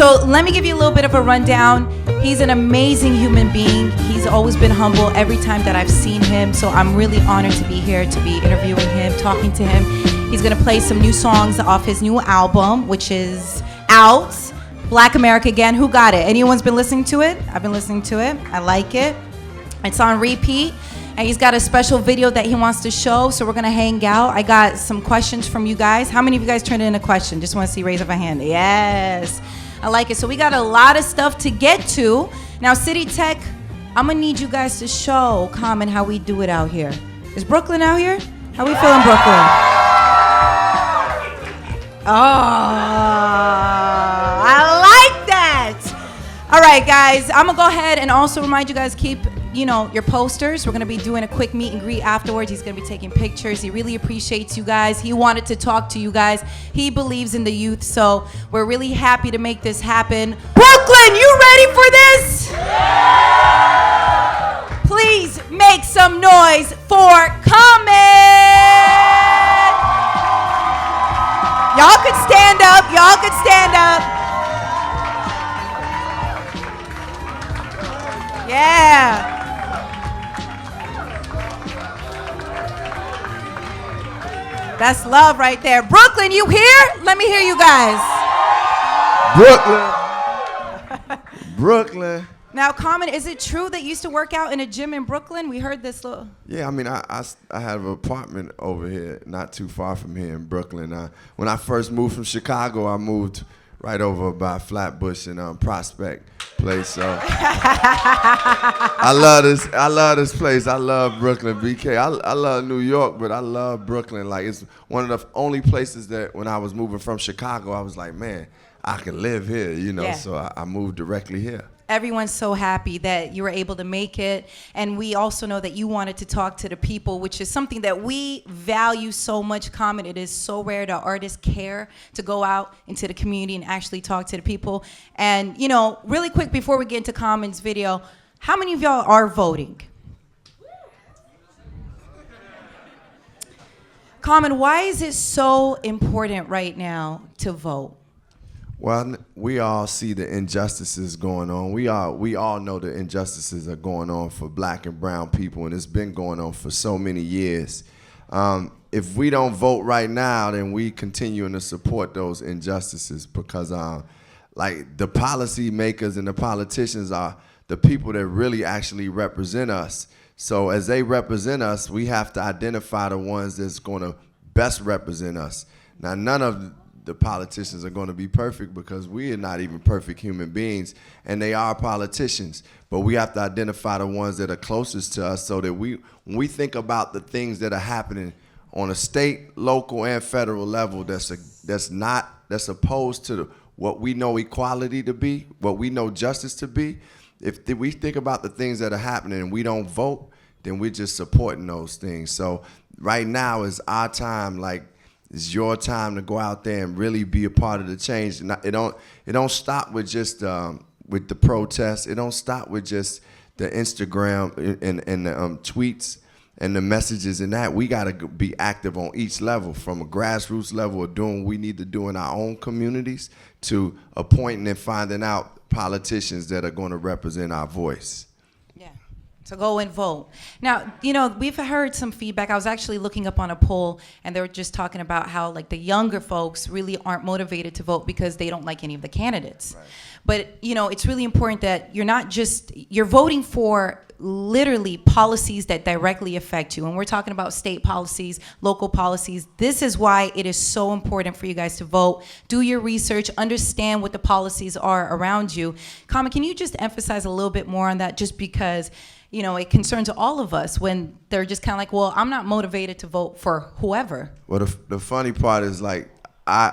So let me give you a little bit of a rundown. He's an amazing human being. He's always been humble every time that I've seen him. So I'm really honored to be here, to be interviewing him, talking to him. He's gonna play some new songs off his new album, which is out. Black America Again. Who got it? Anyone's been listening to it? I've been listening to it. I like it. It's on repeat. And he's got a special video that he wants to show, so we're gonna hang out. I got some questions from you guys. How many of you guys turned in a question? Just wanna see, raise up a hand. Yes, I like it. So we got a lot of stuff to get to. Now, City Tech, I'm gonna need you guys to show Common how we do it out here. Is Brooklyn out here? How we feeling, Brooklyn? Oh, I like that. All right, guys, I'm gonna go ahead and also remind you guys, keep your posters. We're gonna be doing a quick meet and greet afterwards. He's gonna be taking pictures. He really appreciates you guys. He wanted to talk to you guys. He believes in the youth, so we're really happy to make this happen. Brooklyn, you ready for this? Please make some noise for Common. Y'all could stand up. Y'all could stand up. Yeah. That's love right there. Brooklyn, you here? Let me hear you guys. Brooklyn. Now, Common, is it true that you used to work out in a gym in Brooklyn? We heard this little. Yeah, I mean, I have an apartment over here, not too far from here in Brooklyn. When I first moved from Chicago, I moved right over by Flatbush and Prospect Place. So I love this place. I love Brooklyn, BK. I love New York, but I love Brooklyn. Like, it's one of the only places that when I was moving from Chicago, I was like, man, I can live here, Yeah. So I moved directly here. Everyone's so happy that you were able to make it. And we also know that you wanted to talk to the people, which is something that we value so much, Common. It is so rare that artists care to go out into the community and actually talk to the people. And, really quick before we get into Common's video, how many of y'all are voting? Common, why is it so important right now to vote? Well, we all see the injustices going on. We all know the injustices are going on for black and brown people, and it's been going on for so many years. If we don't vote right now, then we continuing to support those injustices because like the policy makers and the politicians are the people that really actually represent us. So as they represent us, we have to identify the ones that's going to best represent us. Now, none of the politicians are going to be perfect because we are not even perfect human beings, and they are politicians. But we have to identify the ones that are closest to us so that when we think about the things that are happening on a state, local, and federal level that's opposed to what we know equality to be, what we know justice to be, if we think about the things that are happening and we don't vote, then we're just supporting those things. So right now is our time, it's your time to go out there and really be a part of the change. It don't stop with just with the protests. It don't stop with just the Instagram and the tweets and the messages and that. We gotta be active on each level, from a grassroots level of doing what we need to do in our own communities to appointing and finding out politicians that are going to represent our voice. So go and vote. Now, we've heard some feedback. I was actually looking up on a poll, and they were just talking about how the younger folks really aren't motivated to vote because they don't like any of the candidates. Right. But, it's really important that you're voting for literally policies that directly affect you. And we're talking about state policies, local policies. This is why it is so important for you guys to vote. Do your research, understand what the policies are around you. Common, can you just emphasize a little bit more on that, just because it concerns all of us when they're just kind of like, well, I'm not motivated to vote for whoever. Well, the funny part is, I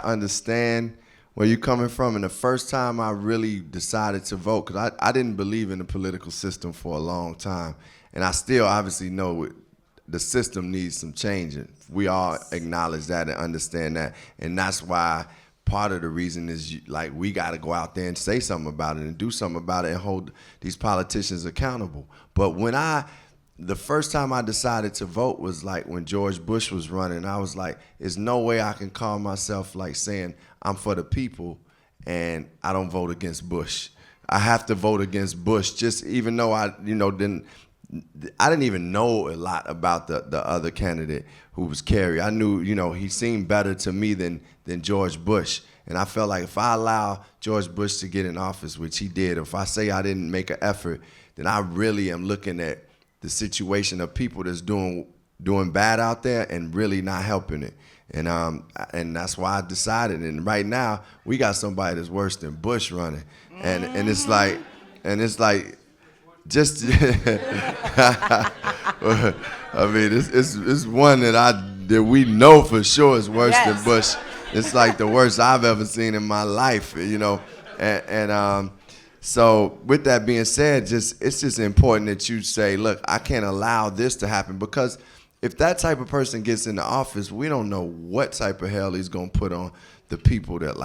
understand where you're coming from. And the first time I really decided to vote, because I didn't believe in the political system for a long time. And I still obviously know the system needs some changing. We all acknowledge that and understand that. And that's why part of the reason is we got to go out there and say something about it and do something about it and hold these politicians accountable. But the first time I decided to vote was when George Bush was running. I was like, there's no way I can call myself saying I'm for the people and I don't vote against Bush. I have to vote against Bush, just even though I didn't even know a lot about the other candidate who was Kerry. I knew, he seemed better to me than George Bush. And I felt like if I allow George Bush to get in office, which he did, if I say I didn't make an effort, then I really am looking at the situation of people that's doing bad out there and really not helping it. And that's why I decided. And right now, we got somebody that's worse than Bush running. And it's like, just, I mean, it's one that we know for sure is worse than Bush. It's like the worst I've ever seen in my life, So with that being said, it's just important that you say, look, I can't allow this to happen, because if that type of person gets into office, we don't know what type of hell he's gonna put on the people that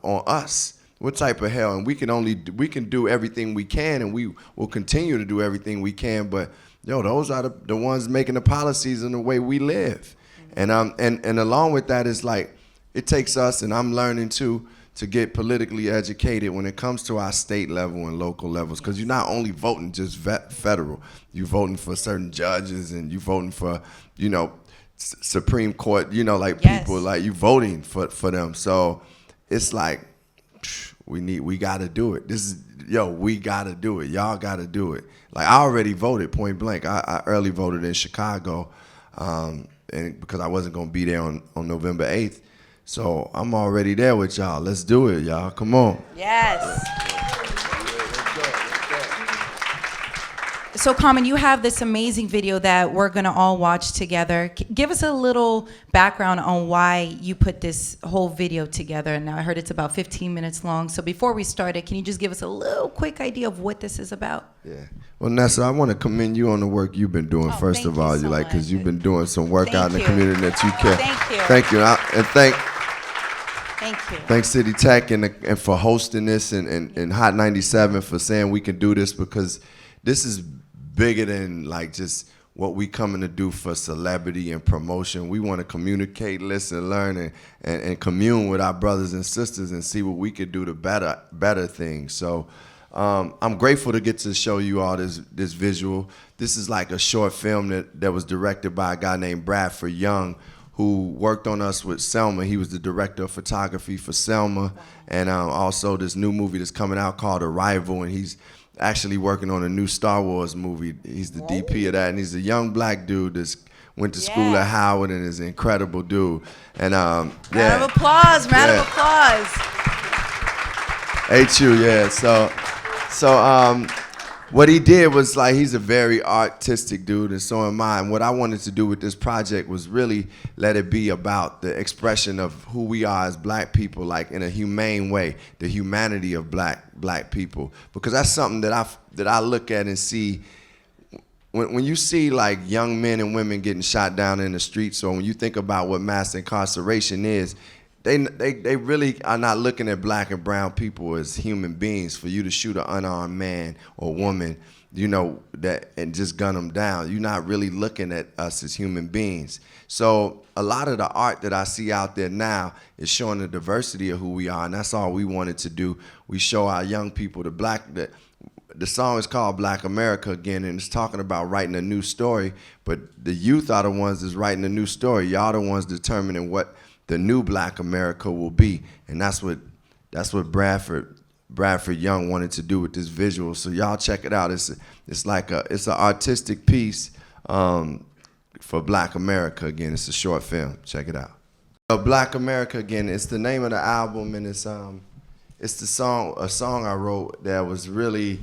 on us. What type of hell? And we can do everything we can, and we will continue to do everything we can. But those are the ones making the policies and the way we live. And along with that is like, it takes us, and I'm learning too, to get politically educated when it comes to our state level and local levels, because you're not only voting just federal, you're voting for certain judges, and you're voting for, Supreme Court, people, like you voting for them. So it's like, we gotta do it. We gotta do it. Y'all gotta do it. Like, I already voted point blank. I early voted in Chicago, and because I wasn't gonna be there on November 8th. So I'm already there with y'all. Let's do it, y'all. Come on. Yes. So, Common, you have this amazing video that we're going to all watch together. Give us a little background on why you put this whole video together. And I heard it's about 15 minutes long. So before we started, can you just give us a little quick idea of what this is about? Yeah. Well, Nessa, I want to commend you on the work you've been doing, first of all. Because you've been doing some work out in the community that you care. Thank you. Thank you. And Thank you. Thanks City Tech and for hosting this, and Hot 97 for saying we can do this, because this is bigger than like just what we coming to do for celebrity and promotion. We want to communicate, listen, learn, and commune with our brothers and sisters and see what we could do to better things. So I'm grateful to get to show you all this visual. This is like a short film that was directed by a guy named Bradford Young, who worked on us with Selma. He was the director of photography for Selma, and also this new movie that's coming out called Arrival, and he's actually working on a new Star Wars movie. He's the DP of that, and he's a young black dude that's went to school at Howard and is an incredible dude. And round of applause, round of applause. HU, yeah. So what he did was, like, he's a very artistic dude, and so am I. And what I wanted to do with this project was really let it be about the expression of who we are as black people, like in a humane way, the humanity of black people. Because that's something that I look at and see. When you see like young men and women getting shot down in the streets, or when you think about what mass incarceration is, they really are not looking at black and brown people as human beings. For you to shoot an unarmed man or woman, that and just gun them down, you're not really looking at us as human beings. So a lot of the art that I see out there now is showing the diversity of who we are, and that's all we wanted to do. We show our young people the song is called Black America Again, and it's talking about writing a new story, but the youth are the ones that's writing a new story. Y'all the ones determining what the new Black America will be, and that's what Bradford Young wanted to do with this visual. So y'all check it out. It's an artistic piece for Black America Again. It's a short film. Check it out. Black America Again. It's the name of the album, and it's a song I wrote that was really,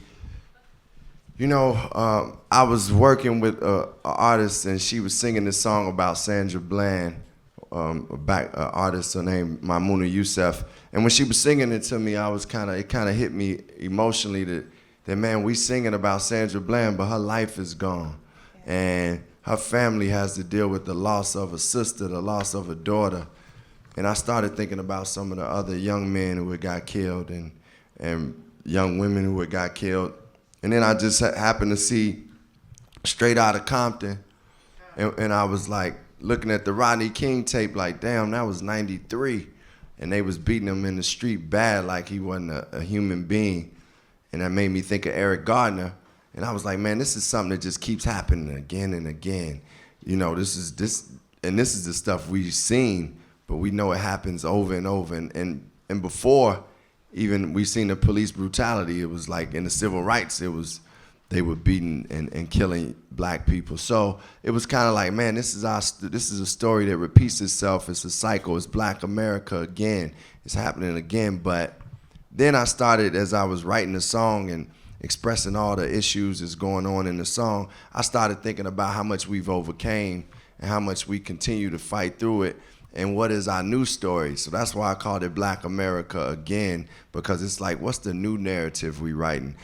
I was working with an artist, and she was singing this song about Sandra Bland. Artist named Maimouna Youssef, and when she was singing it to me, it kind of hit me emotionally that man, we singing about Sandra Bland, but her life is gone, and her family has to deal with the loss of a sister, the loss of a daughter, and I started thinking about some of the other young men who had got killed and young women who had got killed, and then I just happened to see Straight Outta Compton, and I was like, looking at the Rodney King tape, like, damn, that was 93. and they was beating him in the street bad like he wasn't a human being. And that made me think of Eric Gardner. And I was like, man, this is something that just keeps happening again and again. You know, this is the stuff we've seen, but we know it happens over and over. And before even we seen the police brutality, it was like in the civil rights, they were beating and killing black people. So it was kind of like, man, this is a story that repeats itself. It's a cycle. It's Black America again. It's happening again. But then I started, as I was writing the song and expressing all the issues that's going on in the song, I started thinking about how much we've overcame and how much we continue to fight through it and what is our new story. So that's why I called it Black America again, because it's like, what's the new narrative we writing?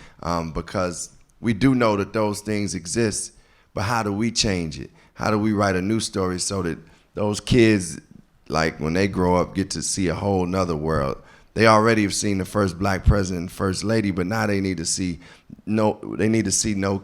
Because we do know that those things exist, but how do we change it? How do we write a new story so that those kids, like when they grow up, get to see a whole nother world? They already have seen the first black president and first lady, but now they need to see no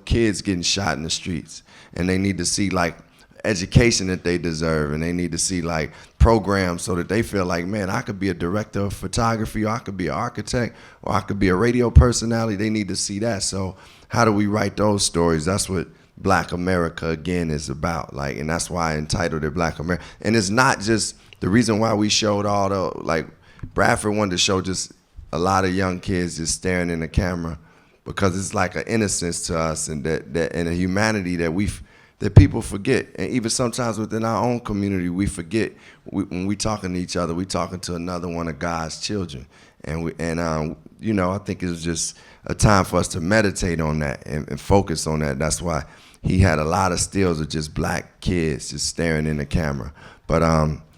kids getting shot in the streets. And they need to see like education that they deserve, and they need to see like programs so that they feel like, man, I could be a director of photography, or I could be an architect, or I could be a radio personality. They need to see that. So how do we write those stories? That's what Black America again is about. Like, and that's why I entitled it Black America. And it's not just the reason why we showed all the, like, Bradford wanted to show just a lot of young kids just staring in the camera, because it's like an innocence to us, and that and a humanity that people forget. And even sometimes within our own community, we forget. When we talking to each other, we talking to another one of God's children. And you know, I think it was just a time for us to meditate on that and focus on that. That's why he had a lot of stills of just black kids just staring in the camera. But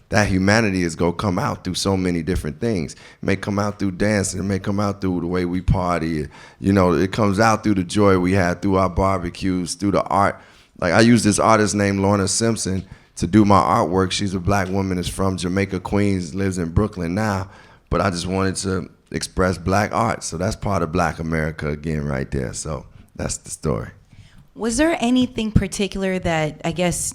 that humanity is going to come out through so many different things. It may come out through dancing. It may come out through the way we party. You know, it comes out through the joy we had, through our barbecues, through the art. Like, I use this artist named Lorna Simpson to do my artwork. She's a black woman that's from Jamaica, Queens, lives in Brooklyn now. But I just wanted to express black art. So that's part of Black America again right there. So that's the story. Was there anything particular that I guess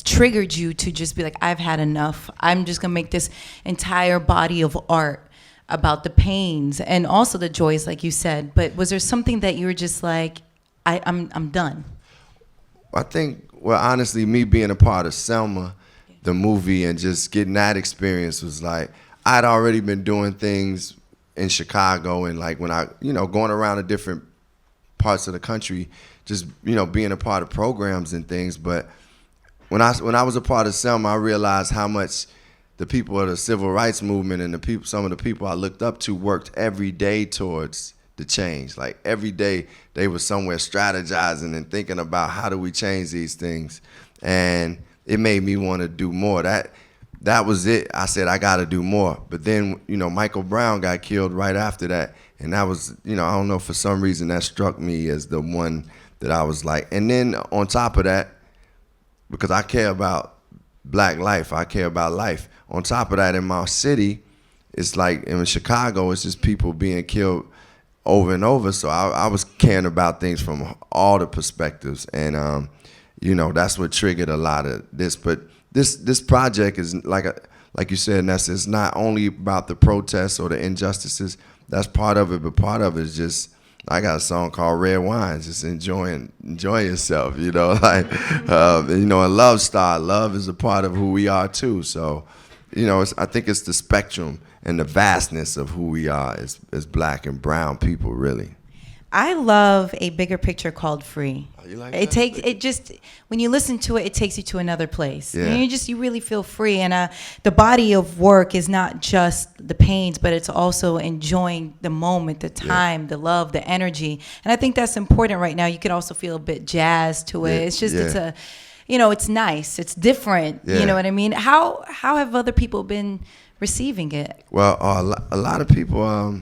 triggered you to just be like, I've had enough. I'm just gonna make this entire body of art about the pains and also the joys, like you said. But was there something that you were just like, I'm done? I think, well, honestly, me being a part of Selma, the movie, and just getting that experience was like, I'd already been doing things in Chicago, and like when I, you know, going around to different parts of the country, just, you know, being a part of programs and things. But when I was a part of Selma, I realized how much the people of the civil rights movement and some of the people I looked up to worked every day towards the change. Like every day they were somewhere strategizing and thinking about how do we change these things. And it made me want to do more. That was it. I said, I got to do more. But then, you know, Michael Brown got killed right after that. And that was, you know, I don't know, for some reason that struck me as the one that I was like. And then on top of that, because I care about black life, I care about life. On top of that, in my city, it's like in Chicago, it's just people being killed over and over. So I was caring about things from all the perspectives. And, you know, that's what triggered a lot of this. But this project is, like you said, Nessa, it's not only about the protests or the injustices. That's part of it, but part of it is just, I got a song called Red Wine, just enjoying yourself, you know, like, you know, and love is a part of who we are too. So, you know, I think it's the spectrum and the vastness of who we are as black and brown people, really. I love A Bigger Picture Called Free. Oh, you like it that? When you listen to it, it takes you to another place. Yeah. And you really feel free. And the body of work is not just the pains, but it's also enjoying the moment, the time, the love, the energy. And I think that's important right now. You could also feel a bit jazzed to it. It's just, it's a, you know, it's nice. It's different. Yeah. You know what I mean? How have other people been receiving it? Well, a lot of people,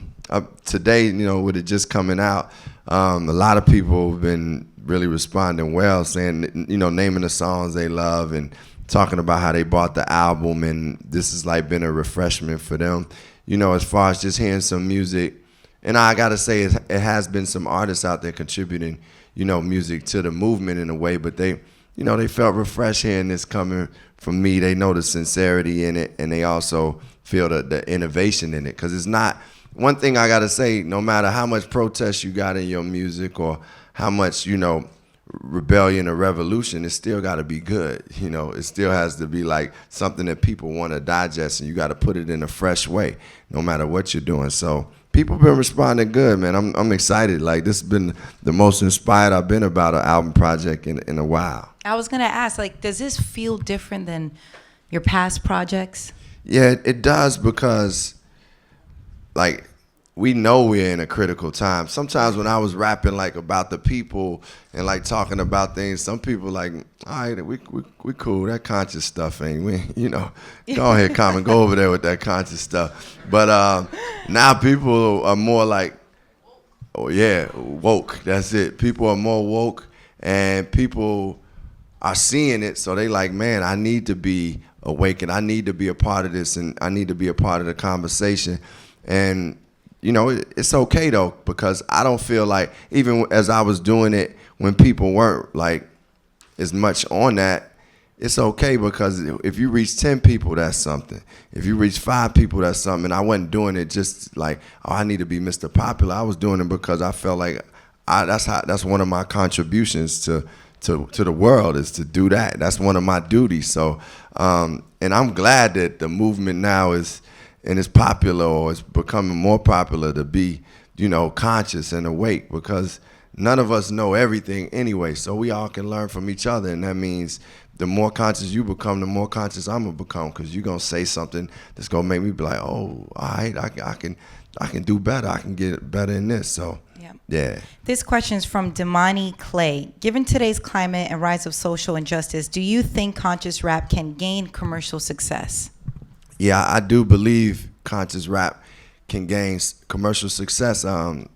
today, you know, with it just coming out, a lot of people have been really responding well, saying, you know, naming the songs they love and talking about how they bought the album, and this has like been a refreshment for them. You know, as far as just hearing some music, and I gotta say it has been some artists out there contributing, you know, music to the movement in a way, but they, you know, they felt refreshed hearing this coming from me. They know the sincerity in it, and they also feel the innovation in it. Because it's not, one thing I gotta say, no matter how much protest you got in your music or how much, rebellion or revolution, it still gotta be good. It still has to be like something that people wanna digest, and you gotta put it in a fresh way, no matter what you're doing. So people been responding good, man. I'm excited. Like, this has been the most inspired I've been about an album project in a while. I was gonna ask, like, does this feel different than your past projects? Yeah, it does, because like, we know we're in a critical time. Sometimes when I was rapping like about the people and like talking about things, some people like, all right, we cool. That conscious stuff ain't we? Go ahead, Common, go over there with that conscious stuff. But now people are more like, oh yeah, woke. That's it. People are more woke, and people are seeing it, so they like, man, I need to be awakened. I need to be a part of this, and I need to be a part of the conversation. And it's okay though, because I don't feel like, even as I was doing it when people weren't like as much on that, it's okay, because if you reach 10 people, that's something. If you reach 5 people, that's something. And I wasn't doing it just like, oh, I need to be Mr. Popular. I was doing it because I felt like that's one of my contributions to the world, is to do that. That's one of my duties. So, and I'm glad that the movement now is, and it's popular, or it's becoming more popular to be, conscious and awake, because none of us know everything anyway. So we all can learn from each other, and that means the more conscious you become, the more conscious I'm gonna become, because you're gonna say something that's gonna make me be like, oh, all right, I can do better. I can get better in this. So. Yeah. This question is from Damani Clay. Given today's climate and rise of social injustice, do you think conscious rap can gain commercial success? Yeah, I do believe conscious rap can gain commercial success. I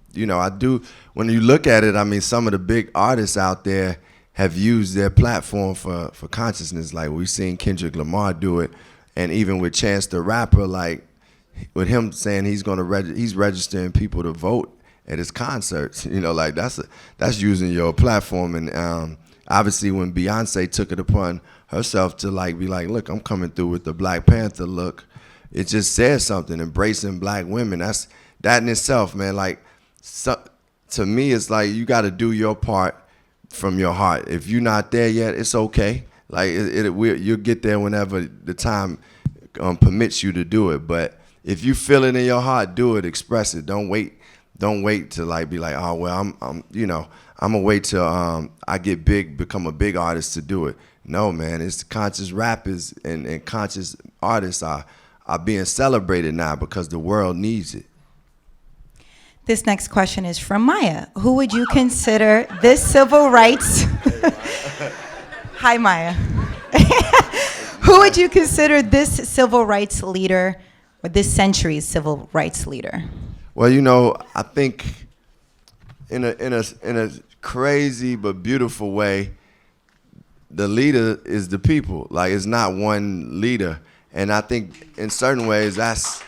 do. When you look at it, I mean, some of the big artists out there have used their platform for consciousness. Like, we've seen Kendrick Lamar do it, and even with Chance the Rapper, like with him saying he's registering people to vote at his concerts. Like that's using your platform. And obviously when Beyonce took it upon herself to like be like, look, I'm coming through with the Black Panther look, it just says something, embracing black women. That in itself, man, like, to me, it's like you got to do your part from your heart. If you're not there yet, it's okay. Like you'll get there whenever the time permits you to do it. But if you feel it in your heart, do it, express it. Don't wait to like be like, oh well, I'm gonna wait till I get big, become a big artist to do it. No, man, it's conscious rappers and conscious artists are being celebrated now because the world needs it. This next question is from Maya. Who would you consider this civil rights? Hi, Maya. Who would you consider this civil rights leader, or this century's civil rights leader? Well, I think in a crazy but beautiful way, the leader is the people. Like, it's not one leader. And I think in certain ways that's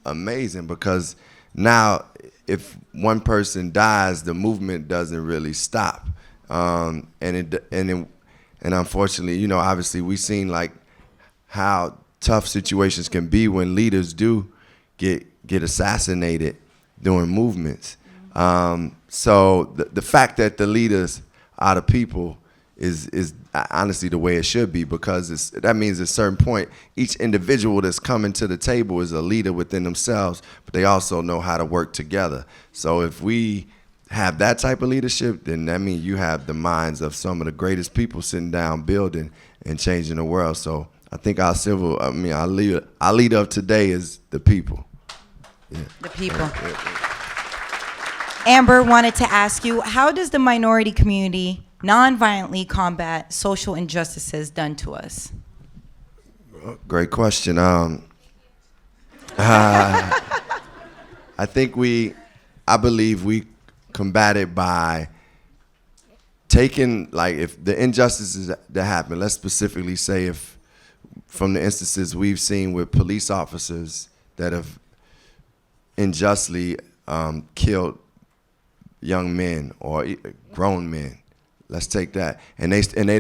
amazing, because now if one person dies, the movement doesn't really stop. And unfortunately, obviously we've seen like how tough situations can be when leaders do get assassinated during movements. So the fact that the leaders are the people is honestly the way it should be, because that means at a certain point, each individual that's coming to the table is a leader within themselves, but they also know how to work together. So if we have that type of leadership, then that means you have the minds of some of the greatest people sitting down building and changing the world. So I think our leader of today is the people. Yeah. The people. Amber wanted to ask you, how does the minority community non-violently combat social injustices done to us? Great question. I believe we combat it by taking, like, if the injustices that happen, let's specifically say if from the instances we've seen with police officers that have unjustly killed young men or grown men. Let's take that, and they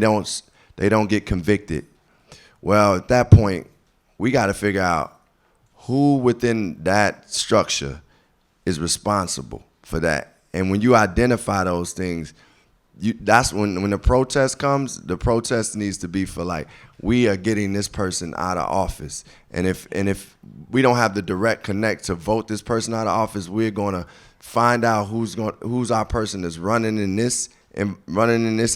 they don't get convicted. Well, at that point, we got to figure out who within that structure is responsible for that. And when you identify those things, that's when the protest comes. The protest needs to be for like, we are getting this person out of office. And if we don't have the direct connect to vote this person out of office, we're gonna find out who's our person that's running in this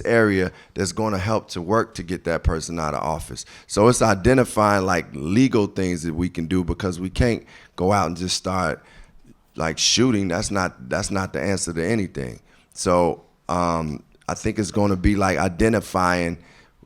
area that's going to help to work to get that person out of office. So it's identifying like legal things that we can do, because we can't go out and just start like shooting. That's not the answer to anything. So I think it's going to be like identifying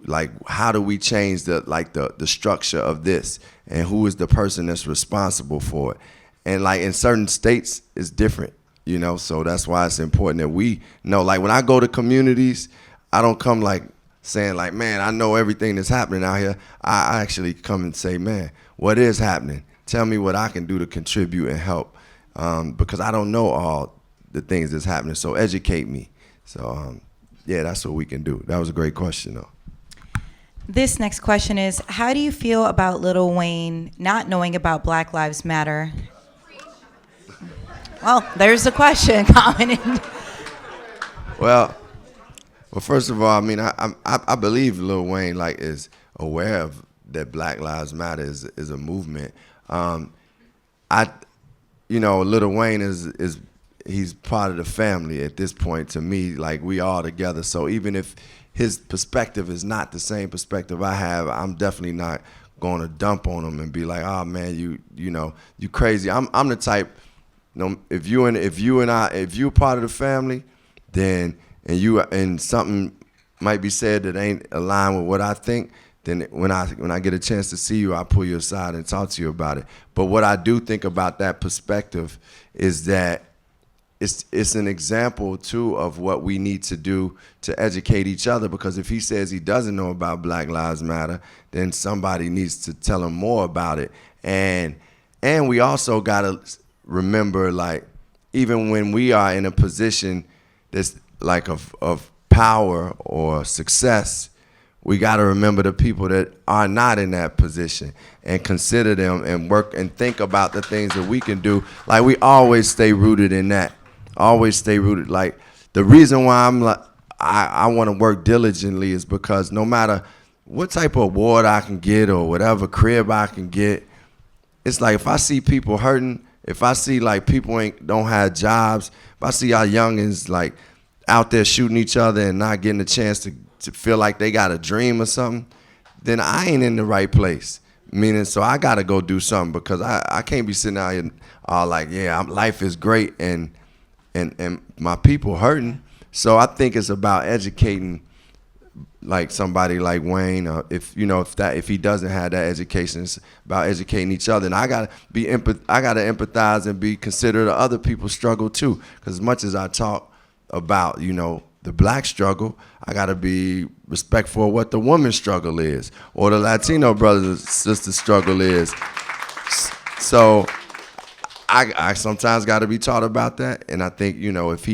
like how do we change the structure of this, and who is the person that's responsible for it. And like in certain states it's different. You know, so that's why it's important that we know. Like when I go to communities, I don't come like saying like, man, I know everything that's happening out here. I actually come and say, man, what is happening? Tell me what I can do to contribute and help, because I don't know all the things that's happening. So educate me. So yeah, that's what we can do. That was a great question, though. This next question is, how do you feel about Lil Wayne not knowing about Black Lives Matter? Well, there's the question commented. Well, first of all, I mean, I believe Lil Wayne like is aware of that Black Lives Matter is a movement. Lil Wayne is he's part of the family at this point to me. Like we all together. So even if his perspective is not the same perspective I have, I'm definitely not going to dump on him and be like, oh man, you crazy. I'm the type. If you're part of the family, then and something might be said that ain't aligned with what I think, then when I get a chance to see you, I'll pull you aside and talk to you about it. But what I do think about that perspective is that it's an example too of what we need to do to educate each other, because if he says he doesn't know about Black Lives Matter, then somebody needs to tell him more about it. And we also gotta remember, like, even when we are in a position that's like of power or success, we got to remember the people that are not in that position and consider them and work and think about the things that we can do. Like, we always stay rooted in that. Always stay rooted. Like, the reason why I'm like, I want to work diligently is because no matter what type of award I can get or whatever crib I can get, it's like if I see people hurting, if I see like people don't have jobs, if I see our youngins like out there shooting each other and not getting a chance to feel like they got a dream or something, then I ain't in the right place. Meaning, so I gotta go do something, because I can't be sitting out here all like, yeah, life is great and my people hurting. So I think it's about educating like somebody like Wayne, if he doesn't have that education, it's about educating each other. And I gotta empathize and be considerate of other people's struggle too. Because as much as I talk about, the black struggle, I gotta be respectful of what the woman's struggle is, or the Latino brothers and sisters' struggle is. So I sometimes gotta be taught about that. And I think, if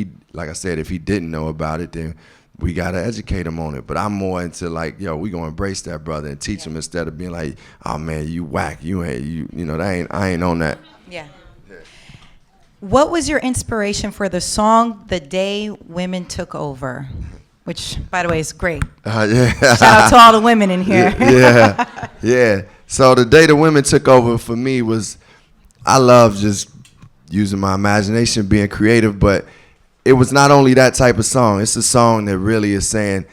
he didn't know about it, then we gotta educate him on it. But I'm more into like, we gonna embrace that brother and teach him, instead of being like, oh man, you whack, I ain't on that. Yeah. What was your inspiration for the song "The Day Women Took Over"? Which, by the way, is great. Yeah. Shout out to all the women in here. Yeah. So the day the women took over for me was, I love just using my imagination, being creative, but it was not only that type of song. It's a song that really is saying,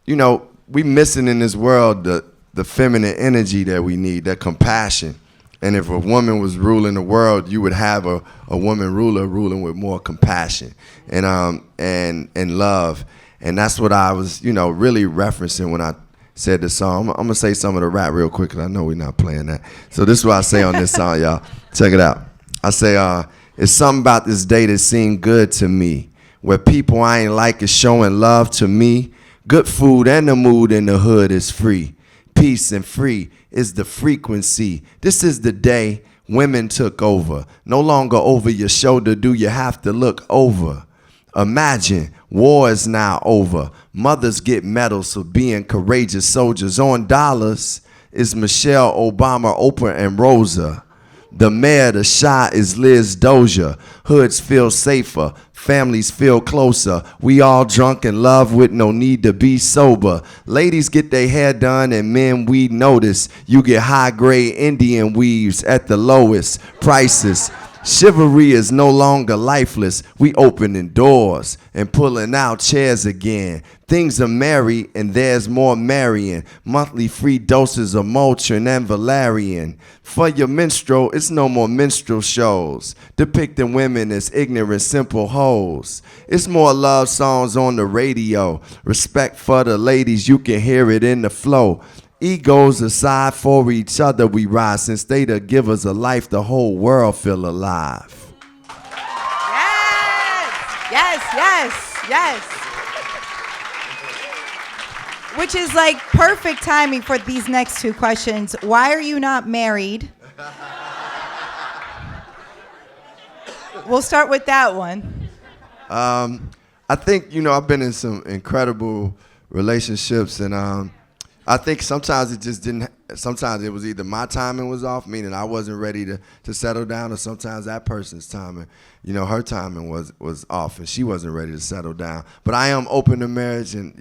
we missing in this world the feminine energy that we need, that compassion. And if a woman was ruling the world, you would have a woman ruler ruling with more compassion and love. And that's what I was, really referencing when I said the song. I'm gonna say some of the rap real quick, because I know we're not playing that. So this is what I say on this song, y'all. Check it out. I say, it's something about this day that seemed good to me, where people I ain't like is showing love to me. Good food and the mood in the hood is free. Peace and free is the frequency. This is the day women took over. No longer over your shoulder do you have to look over. Imagine, war is now over. Mothers get medals for being courageous soldiers. On dollars is Michelle Obama, Oprah, and Rosa. The mayor, the Shah, is Liz Dozier. Hoods feel safer, families feel closer. We all drunk in love with no need to be sober. Ladies get their hair done and men we notice. You get high-grade Indian weaves at the lowest prices. Chivalry is no longer lifeless. We opening doors and pulling out chairs again. Things are merry and there's more marrying. Monthly free doses of Motrin and Valerian. For your minstrel, it's no more minstrel shows depicting women as ignorant, simple hoes. It's more love songs on the radio. Respect for the ladies, you can hear it in the flow. Egos aside, for each other we rise. Since they to give us a life, the whole world feel alive. Yes. Which is like perfect timing for these next two questions. Why are you not married? We'll start with that one. I think, I've been in some incredible relationships, and I think sometimes it just didn't. Sometimes it was either my timing was off, meaning I wasn't ready to settle down, or sometimes that person's timing, her timing was off, and she wasn't ready to settle down. But I am open to marriage, and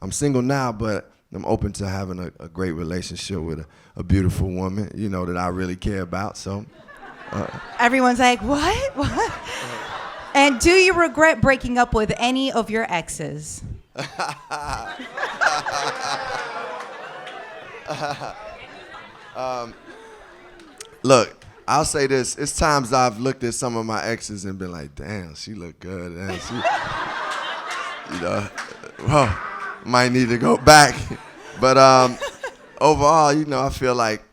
I'm single now, but I'm open to having a great relationship with a beautiful woman, that I really care about. So everyone's like, what? And do you regret breaking up with any of your exes? Look, I'll say this. It's times I've looked at some of my exes and been like, damn, she look good. And she, might need to go back. But overall, I feel like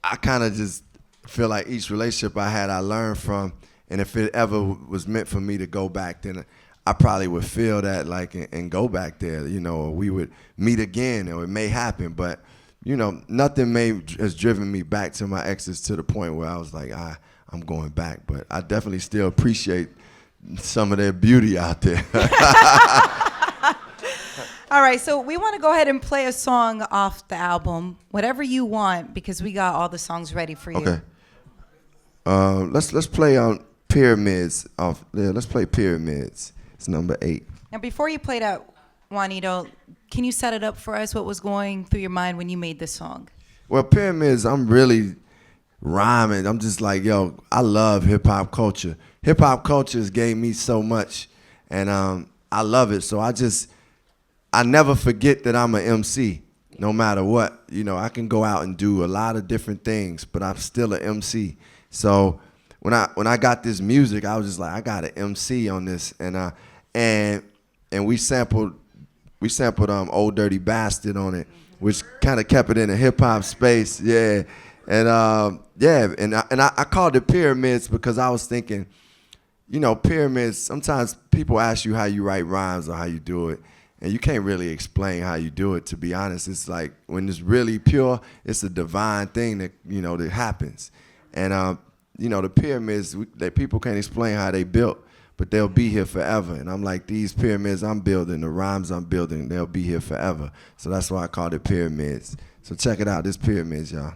I kind of just feel like each relationship I had, I learned from. And if it ever was meant for me to go back, then I probably would feel that and go back there, or we would meet again, or it may happen. But nothing has driven me back to my exes to the point where I was like, I'm going back. But I definitely still appreciate some of their beauty out there. All right, so we want to go ahead and play a song off the album, whatever you want, because we got all the songs ready for you. Okay. Let's play Pyramids off there. Let's play Pyramids. It's number 8. Now, before you play that, Juanito, can you set it up for us? What was going through your mind when you made this song? Well, Pyramids, I'm really rhyming. I'm just like, I love hip-hop culture. Hip-hop culture has gave me so much, and I love it. So I never forget that I'm an MC, no matter what. I can go out and do a lot of different things, but I'm still an MC. So when I got this music, I was just like, I got an MC on this, and we sampled Old Dirty Bastard on it, which kind of kept it in a hip hop space, yeah. And I called it Pyramids because I was thinking, pyramids. Sometimes people ask you how you write rhymes or how you do it, and you can't really explain how you do it. To be honest, it's like when it's really pure, it's a divine thing that that happens. And the pyramids that people can't explain how they built, but they'll be here forever. And I'm like, these pyramids I'm building, the rhymes I'm building, they'll be here forever. So that's why I called it Pyramids. So check it out, this Pyramids, y'all.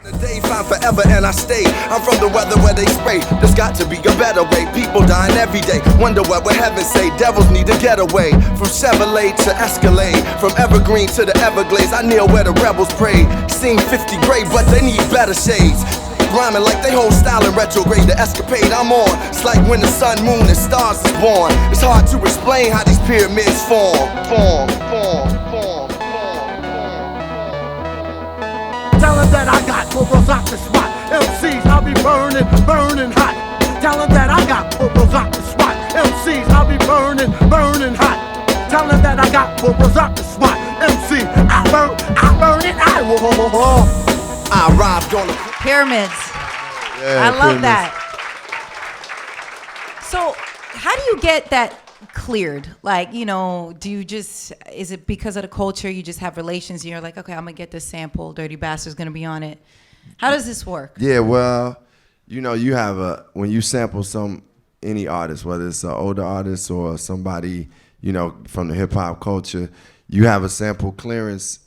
The day found forever and I stay. I'm from the weather where they spray. There's got to be a better way. People dying every day. Wonder what would heaven say. Devils need to get away. From Chevrolet to Escalade, from Evergreen to the Everglades. I kneel where the rebels pray. Seen 50 gray, but they need better shades. Rhyming like they whole style in retrograde. The escapade I'm on, it's like when the sun, moon, and stars is born. It's hard to explain how these pyramids form. Tell them that I got bubbles off the spot. MCs, I'll be burning hot. Tell them that I got bubbles off the spot. MCs, I'll be burning hot. Tell them that I got bubbles off the spot. MC, I burn it, I will. I arrived on the Pyramids. Yeah, I love Pyramids. that. So how do you get that cleared? Like, do you is it because of the culture, you just have relations and you're like, okay, I'm going to get this sample, Dirty Bastard's going to be on it. How does this work? Yeah, well, you have when you sample any artist, whether it's an older artist or somebody, you know, from the hip hop culture, you have a sample clearance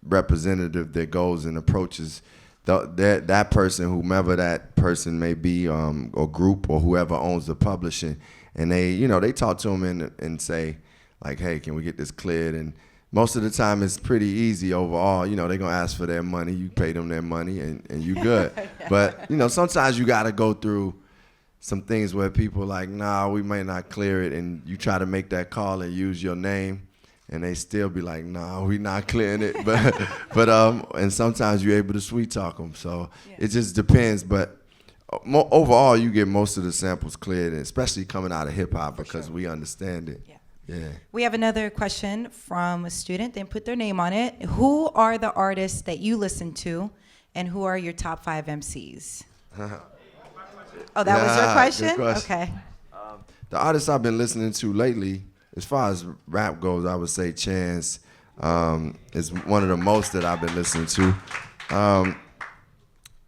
representative that goes and approaches that person, whomever that person may be, or group, or whoever owns the publishing, and they talk to them and say, like, hey, can we get this cleared? And most of the time it's pretty easy overall. You know, they're gonna ask for their money, you pay them their money, and you good. Yeah. But you know, sometimes you gotta go through some things where people like, nah, we may not clear it, and you try to make that call and use your name, and they still be like, nah, we not clearing it. But and sometimes you're able to sweet talk them. So it just depends. But overall, you get most of the samples cleared, and especially coming out of hip hop, because we understand it. Yeah. We have another question from a student. They put their name on it. Who are the artists that you listen to, and who are your top 5 MCs? Oh, that was your question? Good question. Okay. The artists I've been listening to lately, as far as rap goes, I would say Chance is one of the most that I've been listening to.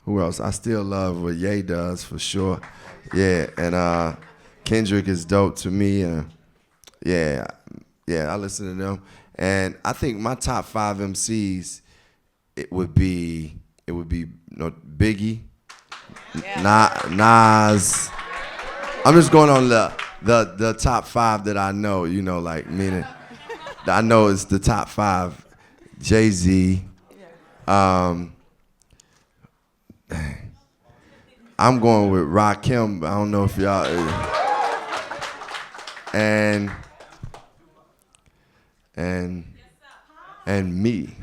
Who else? I still love what Ye does, for sure. Yeah, and Kendrick is dope to me. Yeah, I listen to them. And I think my top 5 MCs, it would be Biggie, Nas. I'm just going on the top 5 that I know, you know, like, meaning I know it's the top 5. Jay-Z. I'm going with Rakim. I don't know if y'all. And me.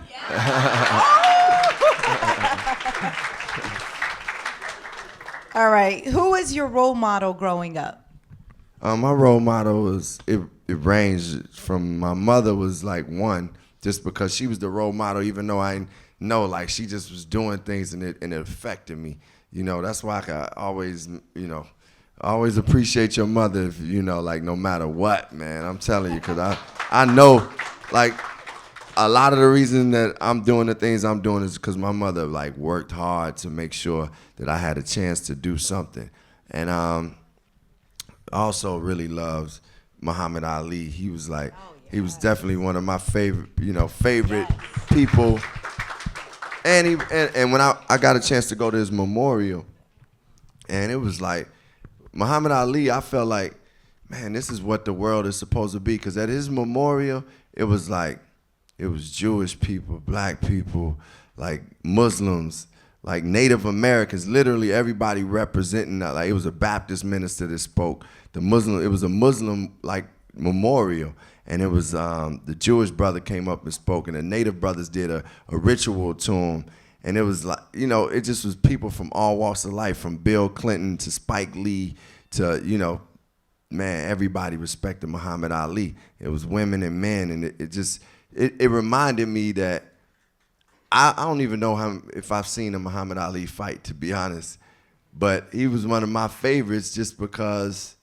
All right. Who was your role model growing up? My role model was, it ranged from, my mother was like one, just because she was the role model, even though I know, like, she just was doing things and it affected me. You know, that's why I always, you know, always appreciate your mother, if, you know, like, no matter what, man. I'm telling you, because I know, like, a lot of the reason that I'm doing the things I'm doing is because my mother, like, worked hard to make sure that I had a chance to do something. And also really loves Muhammad Ali. He was like, he was definitely one of my favorite people. And when I got a chance to go to his memorial, and it was like, Muhammad Ali, I felt like, man, this is what the world is supposed to be. Because at his memorial, it was like, it was Jewish people, black people, like Muslims, like Native Americans, literally everybody representing that. Like, it was a Baptist minister that spoke. It was a Muslim, like, memorial. And it was the Jewish brother came up and spoke, and the Native brothers did a ritual to him. And it was like, you know, it just was people from all walks of life, from Bill Clinton to Spike Lee to, you know, man, everybody respected Muhammad Ali. It was women and men, and it reminded me that I don't even know if I've seen a Muhammad Ali fight, to be honest. But he was one of my favorites just because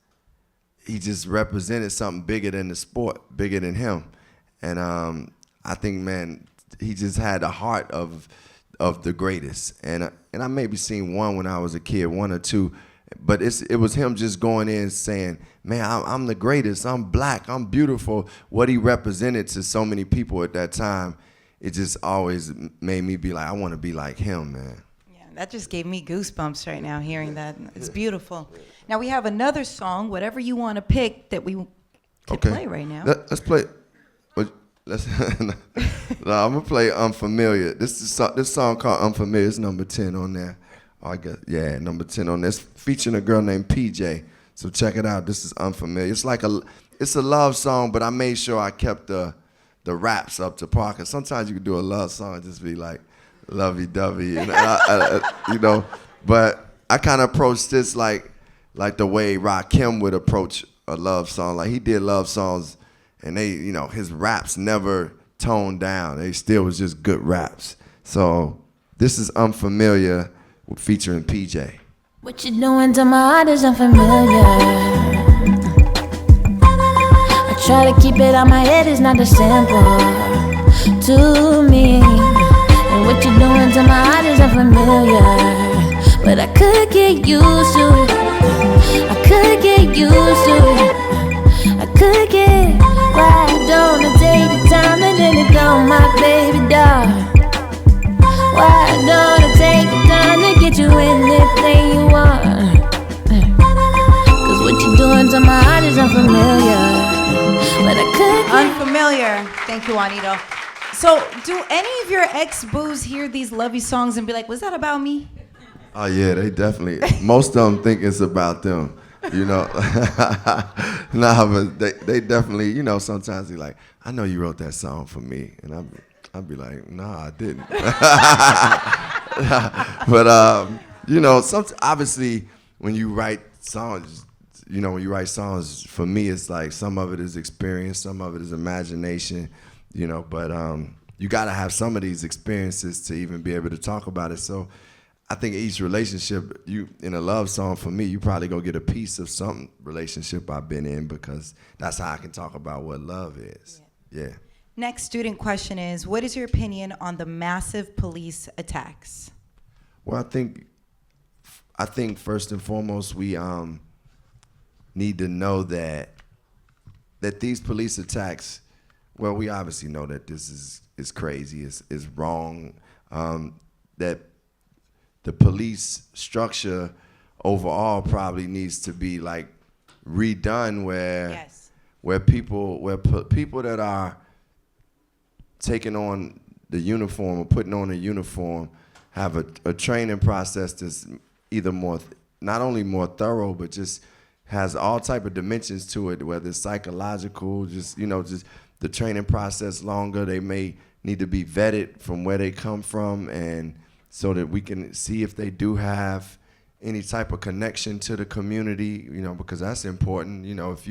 he just represented something bigger than the sport, bigger than him. And I think, man, he just had the heart of the greatest. And I maybe seen one when I was a kid, one or two. But it was him just going in saying, man, I'm the greatest. I'm black. I'm beautiful. What he represented to so many people at that time, it just always made me be like, I want to be like him, man. Yeah, that just gave me goosebumps right now hearing that. It's beautiful. Now we have another song, whatever you want to pick, that we can play right now. Let's play. I'm gonna play Unfamiliar. This song called Unfamiliar. It's number 10 on there. I guess, yeah, number 10 on this, featuring a girl named PJ. So check it out. This is Unfamiliar. It's a love song, but I made sure I kept the raps up to par. Cause sometimes you can do a love song and just be like lovey-dovey, and you know. But I kind of approached this like the way Rakim would approach a love song. Like, he did love songs, and they, you know, his raps never toned down. They still was just good raps. So this is Unfamiliar, featuring PJ. What you doing to my heart is unfamiliar. I try to keep it out my head, it's not as simple to me. And what you doing to my heart is unfamiliar, but I could get used to it. I could get used to it. I could get why don't I take the time to let it go, my baby doll? Why don't I take the time to get you anything you want? Cause what you're doing to my heart is unfamiliar. But I could get Unfamiliar. Thank you, Juanito. So, do any of your ex-boos hear these lovey songs and be like, was that about me? Oh yeah, they definitely. Most of them think it's about them, you know. Nah, but they definitely, you know. Sometimes they like, I know you wrote that song for me, and I'd be like, nah, I didn't. But you know, obviously when you write songs, you know, when you write songs, for me, it's like some of it is experience, some of it is imagination, you know. But you got to have some of these experiences to even be able to talk about it. So I think each relationship, you in a love song, for me, you probably go get a piece of some relationship I've been in, because that's how I can talk about what love is. Yeah. Next student question is, what is your opinion on the massive police attacks? Well, I think first and foremost, we need to know that these police attacks, well, we obviously know that this is crazy, is wrong, that the police structure overall probably needs to be like redone, where people that are taking on the uniform or putting on a uniform have a training process that's either not only more thorough, but just has all type of dimensions to it, whether it's psychological, just the training process longer. They may need to be vetted from where they come from, and so that we can see if they do have any type of connection to the community, because that's important. If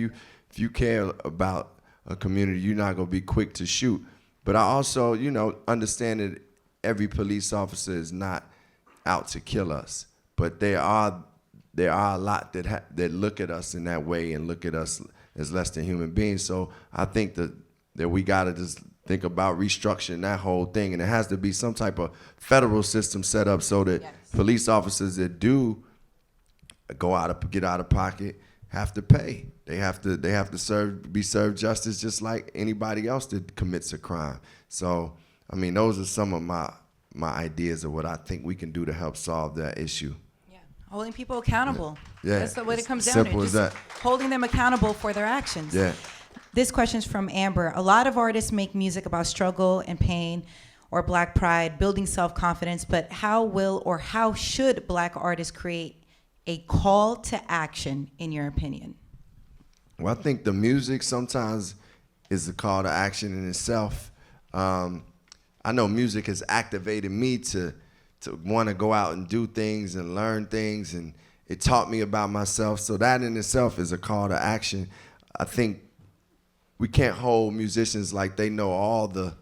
you care about a community, you're not gonna be quick to shoot. But I also, understand that every police officer is not out to kill us, but there are a lot that look at us in that way and look at us as less than human beings. So I think that we gotta just think about restructuring that whole thing, and it has to be some type of federal system set up so that police officers that do get out of pocket have to pay. They have to be served justice just like anybody else that commits a crime. So I mean, those are some of my ideas of what I think we can do to help solve that issue. Yeah, holding people accountable. Yeah. That's what it comes down Simple to. as Just that. holding them accountable for their actions. Yeah. This question's from Amber. A lot of artists make music about struggle and pain or Black pride, building self-confidence, but how will or how should Black artists create a call to action, in your opinion? Well, I think the music sometimes is a call to action in itself. I know music has activated me to want to go out and do things and learn things, and it taught me about myself. So that in itself is a call to action. I think we can't hold musicians like they know all the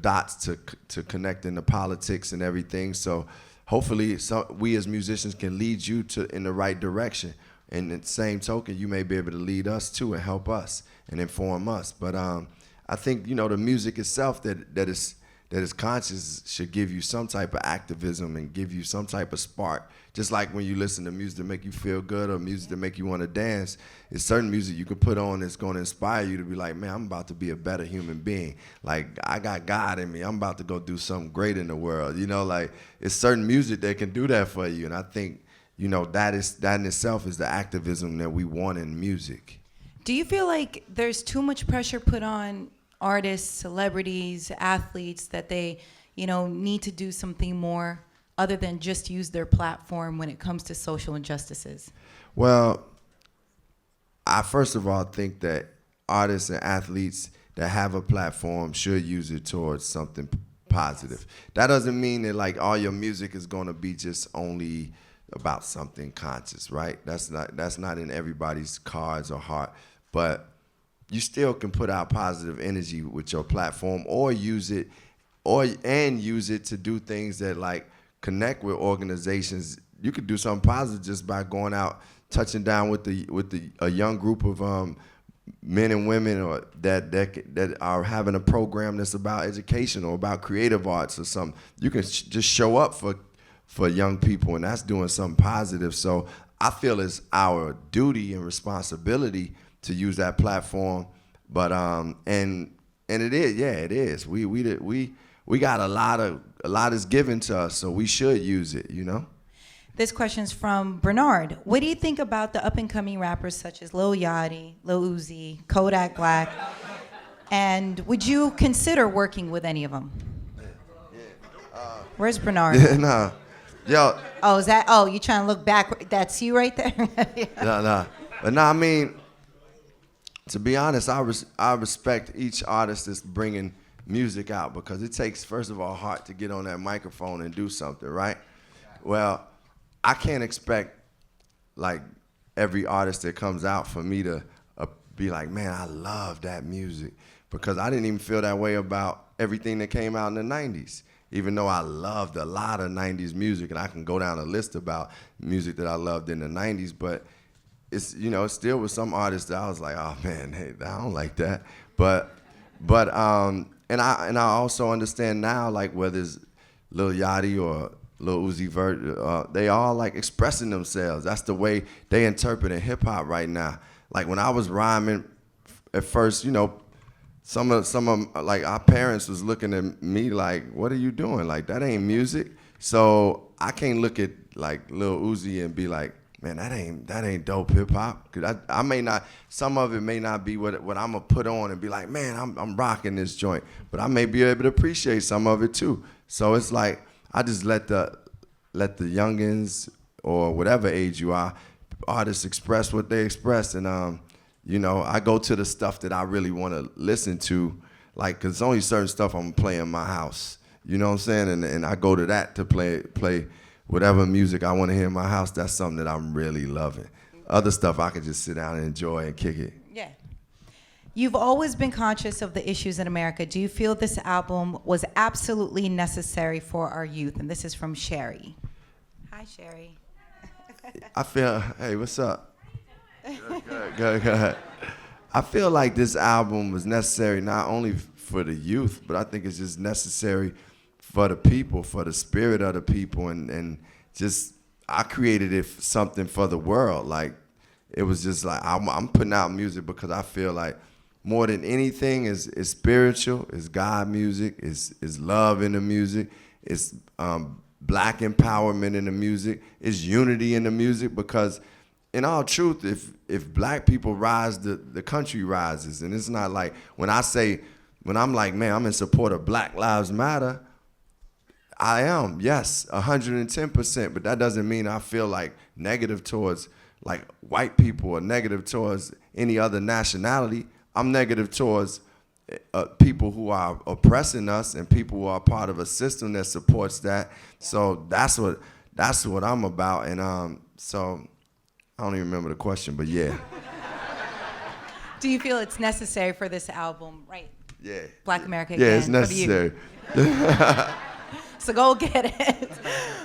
dots to connect into politics and everything. So hopefully we as musicians can lead you in the right direction. And in the same token, you may be able to lead us too and help us and inform us. But I think the music itself that is conscious should give you some type of activism and give you some type of spark. Just like when you listen to music that make you feel good or music that make you want to dance, it's certain music you can put on that's going to inspire you to be like, man, I'm about to be a better human being. Like, I got God in me. I'm about to go do something great in the world. Like, it's certain music that can do that for you. And I think, that in itself is the activism that we want in music. Do you feel like there's too much pressure put on artists, celebrities, athletes, that they, need to do something more other than just use their platform when it comes to social injustices? Well, I first of all think that artists and athletes that have a platform should use it towards something positive. That doesn't mean that like all your music is going to be just only about something conscious, right? That's not in everybody's cards or heart, but you still can put out positive energy with your platform, or use it to do things that like connect with organizations. You could do something positive just by going out, touching down with a young group of men and women, or that are having a program that's about education or about creative arts or something. You can just show up for young people, and that's doing something positive. So I feel it's our duty and responsibility to use that platform. But and it is, yeah, it is. We got a lot is given to us, so we should use it, you know. This question's from Bernard. What do you think about the up-and-coming rappers such as Lil Yachty, Lil Uzi, Kodak Black, and would you consider working with any of them? Where's Bernard? Yeah, nah. Yo. Oh, is that? Oh, you trying to look back? That's you right there. Nah. But nah, I mean, to be honest, I respect each artist that's bringing music out, because it takes, first of all, heart to get on that microphone and do something, right? Well, I can't expect like every artist that comes out for me to be like, man, I love that music, because I didn't even feel that way about everything that came out in the 90s. Even though I loved a lot of 90s music, and I can go down a list about music that I loved in the 90s, but it's, you know, still with some artists that I was like, oh man, hey, I don't like that. But and I also understand now, like whether it's Lil Yachty or Lil Uzi Vert, they all like expressing themselves. That's the way they interpret hip hop right now. Like when I was rhyming at first, you know, some of like our parents was looking at me like, what are you doing? Like that ain't music. So I can't look at like Lil Uzi and be like, man, that ain't dope hip hop. Cause I may not, some of it may not be what I'm gonna put on and be like, man, I'm rocking this joint. But I may be able to appreciate some of it too. So it's like I just let the youngins or whatever age you are, artists express what they express, and you know, I go to the stuff that I really want to listen to, like, cause only certain stuff I'm playing in my house. You know what I'm saying? And I go to that to play whatever music I want to hear in my house. That's something that I'm really loving. Other stuff I can just sit down and enjoy and kick it. Yeah. You've always been conscious of the issues in America. Do you feel this album was absolutely necessary for our youth? And this is from Sherry. Hi, Sherry. I feel, hey, what's up? Go ahead. I feel like this album was necessary not only for the youth, but I think it's just necessary for the people, for the spirit of the people, and just I created it something for the world. Like it was just like I'm putting out music because I feel like more than anything is spiritual, is God music, is love in the music, is black empowerment in the music, is unity in the music, because in all truth, if black people rise, the country rises. And it's not like when I'm like, man, I'm in support of Black Lives Matter, I am, yes, 110%, but that doesn't mean I feel like negative towards like white people or negative towards any other nationality. I'm negative towards people who are oppressing us and people who are part of a system that supports that. So that's what I'm about. And so I don't even remember the question, but yeah. Do you feel it's necessary for this album, right? Yeah. Black America Yeah, Again. it's necessary. So go get it.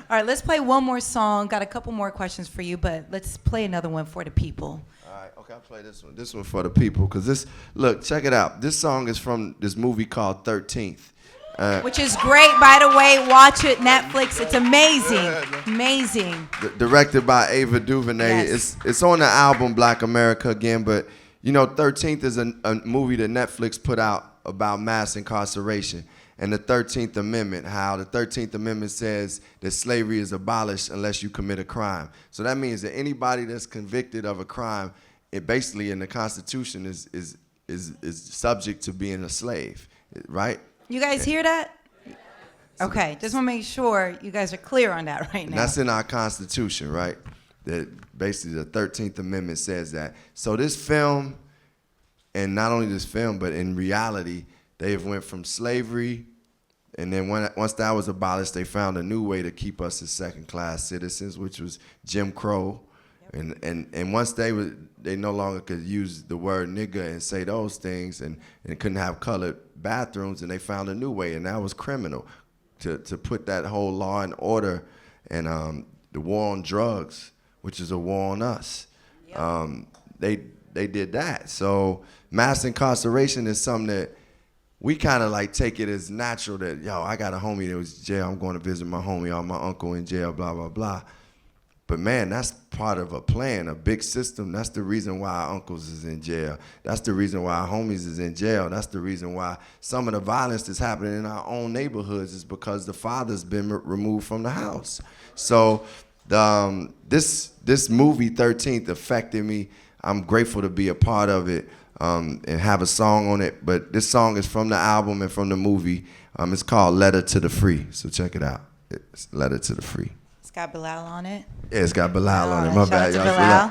All right, let's play one more song. Got a couple more questions for you, but let's play another one for the people. All right, okay, I'll play this one. This one for the people, because this, look, check it out. This song is from this movie called 13th. Which is great, by the way. Watch it, Netflix. It's amazing. Amazing. Directed by Ava DuVernay. Yes. It's on the album Black America Again, but you know, 13th is a movie that Netflix put out about mass incarceration and the 13th Amendment, how the 13th Amendment says that slavery is abolished unless you commit a crime. So that means that anybody that's convicted of a crime, it basically in the Constitution is subject to being a slave, right? You guys hear that? Okay, just want to make sure you guys are clear on that right now. And that's in our Constitution, right? That basically the 13th Amendment says that. So this film, and not only this film, but in reality, they went from slavery, and then once that was abolished, they found a new way to keep us as second-class citizens, which was Jim Crow. Yep. And once they no longer could use the word nigger and say those things, and couldn't have colored bathrooms, and they found a new way, and that was criminal, to put that whole law and order and the war on drugs, which is a war on us. Yep. They did that. So mass incarceration is something that we kind of like take it as natural that, yo, I got a homie that was in jail. I'm going to visit my homie, or my uncle in jail, blah, blah, blah. But man, that's part of a plan, a big system. That's the reason why our uncles is in jail. That's the reason why our homies is in jail. That's the reason why some of the violence that's happening in our own neighborhoods is because the father's been removed from the house. So this movie 13th affected me. I'm grateful to be a part of it and have a song on it. But this song is from the album and from the movie. It's called Letter to the Free. So check it out. It's Letter to the Free. It's got Bilal on it. Yeah, it's got Bilal on it. My Shout bad, out y'all.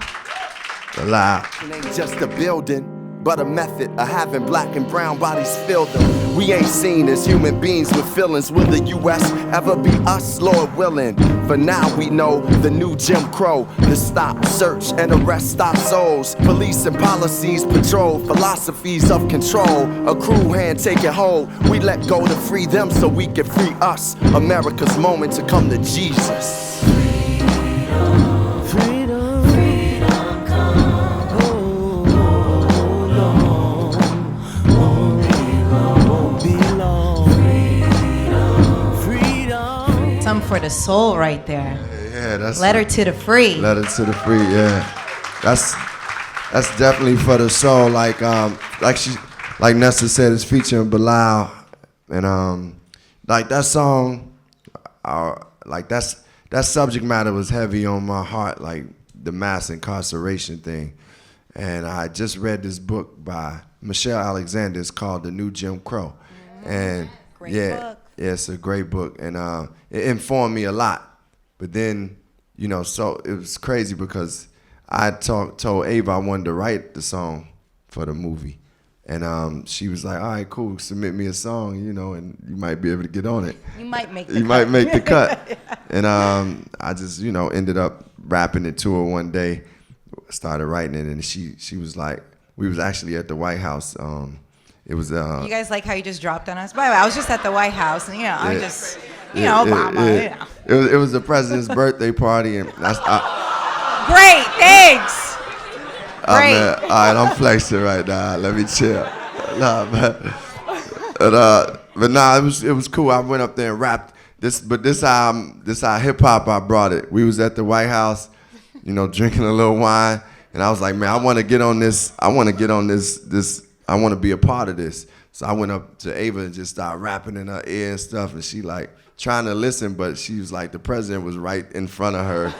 to Bilal. Bilal. It ain't just a building, but a method of having black and brown bodies fill them. We ain't seen as human beings with feelings. Will the U.S. ever be us, Lord willing? For now we know the new Jim Crow. The stop, search, and arrest stop souls. Police and policies patrol philosophies of control. A crew hand taking hold. We let go to free them so we can free us. America's moment to come to Jesus. Something for the soul right there. Yeah, that's Letter to the Free. Letter to the Free, yeah. That's definitely for the soul. Like Nessa said, it's featuring Bilal, and like that song, like that subject matter was heavy on my heart, like the mass incarceration thing. And I just read this book by Michelle Alexander. It's called The New Jim Crow, and Great book. Yeah, it's a great book, and it informed me a lot. But then, you know, so it was crazy because I told Ava I wanted to write the song for the movie, and she was like, "All right, cool, submit me a song, you know, and you might be able to get on it. You might make the You cut. might make the cut." And I just, you know, ended up rapping it to her one day, started writing it, and she was like, we was actually at the White House. It was You guys like how you just dropped on us? By the way, I was just at the White House, and I'm just, Obama. It was the president's birthday party, and that's Great, thanks. Great. Man, all right, I'm flexing right now. Let me chill. Nah, man. But nah, it was cool. I went up there and rapped this, but this how hip hop I brought it. We was at the White House, you know, drinking a little wine, and I was like, man, I want to get on this. I want to be a part of this. So I went up to Ava and just started rapping in her ear and stuff, and she like trying to listen, but she was like, the president was right in front of her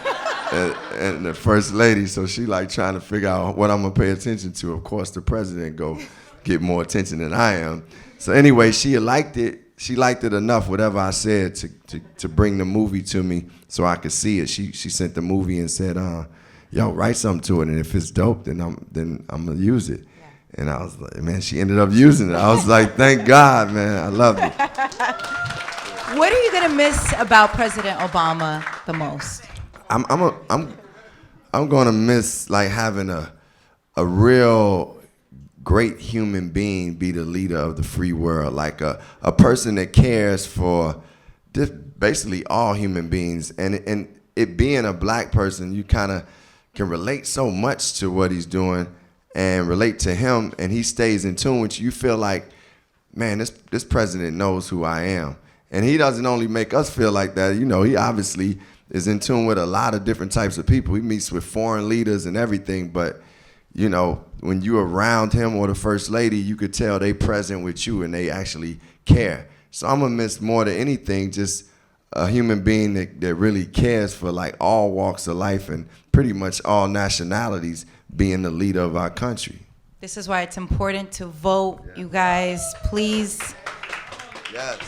and the first lady, so she like trying to figure out what I'm gonna pay attention to. Of course, the president go get more attention than I am. So anyway, she liked it. She liked it enough, whatever I said, to bring the movie to me so I could see it. She sent the movie and said, yo, write something to it, and if it's dope, then I'm gonna use it. And I was like, man, she ended up using it. I was like, thank God, man, I love it. What are you gonna miss about President Obama the most? I'm gonna miss like having a real great human being be the leader of the free world, like a person that cares for basically all human beings, and it being a black person, you kind of can relate so much to what he's doing and relate to him, and he stays in tune with you. You feel like, man, this president knows who I am. And he doesn't only make us feel like that, you know, he obviously is in tune with a lot of different types of people. He meets with foreign leaders and everything, but, you know, when you're around him or the first lady, you could tell they present with you and they actually care. So I'm gonna miss more than anything just a human being that really cares for like all walks of life and pretty much all nationalities being the leader of our country. This is why it's important to vote, you guys, please. Yes.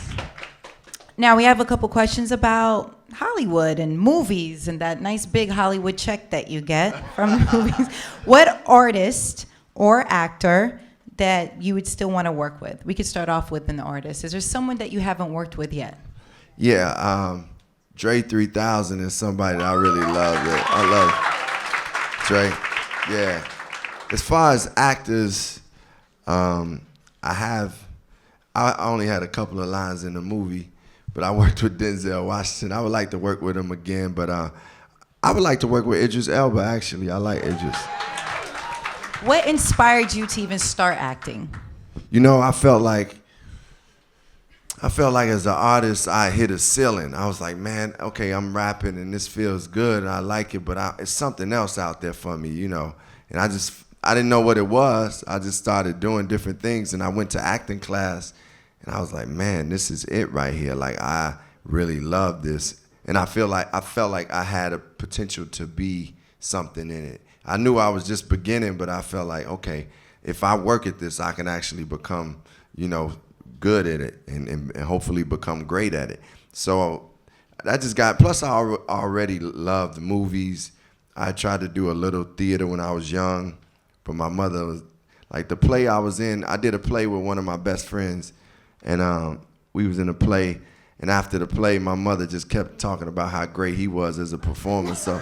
Now we have a couple questions about Hollywood and movies and that nice big Hollywood check that you get from the movies. What artist or actor that you would still want to work with? We could start off with an artist. Is there someone that you haven't worked with yet? Yeah, Dre 3000 is somebody that I really love. I love Dre. Yeah. As far as actors, I only had a couple of lines in the movie, but I worked with Denzel Washington. I would like to work with him again, but I would like to work with Idris Elba, actually. I like Idris. What inspired you to even start acting? You know, I felt like I felt like as an artist, I hit a ceiling. I was like, man, okay, I'm rapping and this feels good and I like it, but it's something else out there for me, you know. And I didn't know what it was. I just started doing different things, and I went to acting class, and I was like, man, this is it right here. Like, I really love this. And I felt like I had a potential to be something in it. I knew I was just beginning, but I felt like, okay, if I work at this, I can actually become, you know, good at it and hopefully become great at it. So that just got, plus I already loved movies. I tried to do a little theater when I was young, but my mother was, like the play I was in, I did a play with one of my best friends, and we was in a play, and after the play, my mother just kept talking about how great he was as a performer, so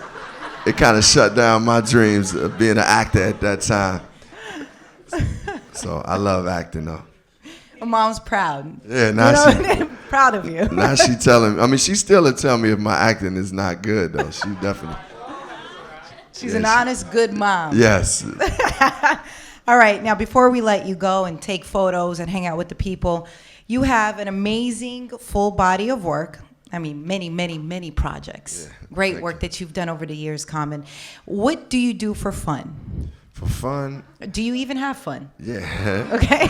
it kind of shut down my dreams of being an actor at that time. So I love acting though. Mom's proud. Yeah, now she proud of you. Now she telling. I mean, she still will tell me if my acting is not good though. She definitely. She's an honest, good mom. Yes. All right, now before we let you go and take photos and hang out with the people, you have an amazing full body of work. I mean, many, many, many projects. Yeah, great work that you've done over the years, Common. What do you do for fun? For fun? Do you even have fun? Yeah. Okay.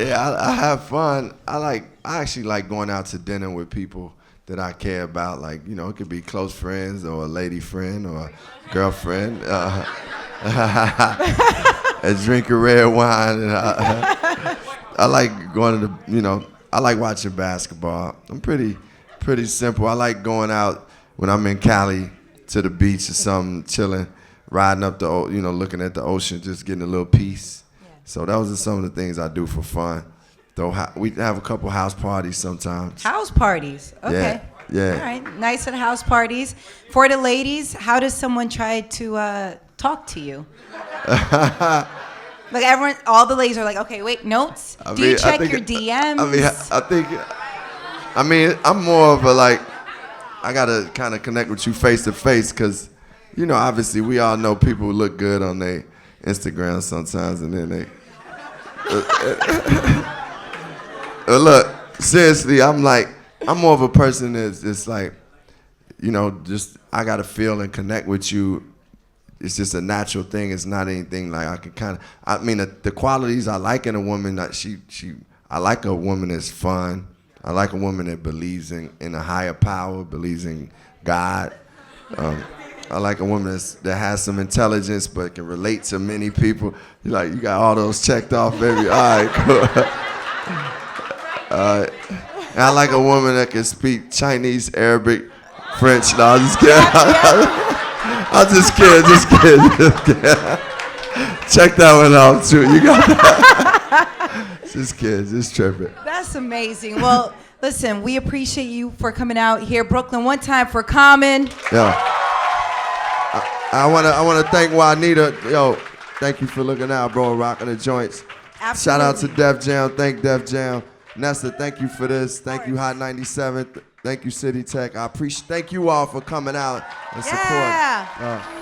Yeah, I have fun. I actually like going out to dinner with people that I care about. Like, you know, it could be close friends or a lady friend or a girlfriend. And drink a red wine. And I like going to the, you know, I like watching basketball. I'm pretty simple. I like going out when I'm in Cali to the beach or something, chilling, riding up the, you know, looking at the ocean, just getting a little peace. Yeah. So those are some of the things I do for fun. Though we have a couple house parties sometimes. House parties, okay. Yeah. All right, nice at house parties. For the ladies, how does someone try to talk to you? Like everyone, all the ladies are like, okay, wait, notes? Do you check your DMs? I mean, I'm more of a like, I gotta kind of connect with you face to face because, you know, obviously we all know people who look good on their Instagram sometimes, and then they. Look, seriously, I'm more of a person that's just like, you know, just I gotta feel and connect with you. It's just a natural thing. It's not anything like I can kind of. I mean, the qualities I like in a woman. I like a woman that's fun. I like a woman that believes in a higher power, believes in God. I like a woman that has some intelligence but can relate to many people. You got all those checked off, baby. All right, cool. And I like a woman that can speak Chinese, Arabic, French. No, I'm just kidding. I'm just kidding. Check that one out too. You got that. Just kidding, just tripping. That's amazing. Well, listen, we appreciate you for coming out here, Brooklyn. One time for Common. Yeah. I wanna thank Juanita. Yo, thank you for looking out, bro. Rocking the joints. Absolutely. Shout out to Def Jam. Thank Def Jam. Nesta, thank you for this. Thank you, Hot 97. Thank you, City Tech. Thank you all for coming out and supporting. Yeah.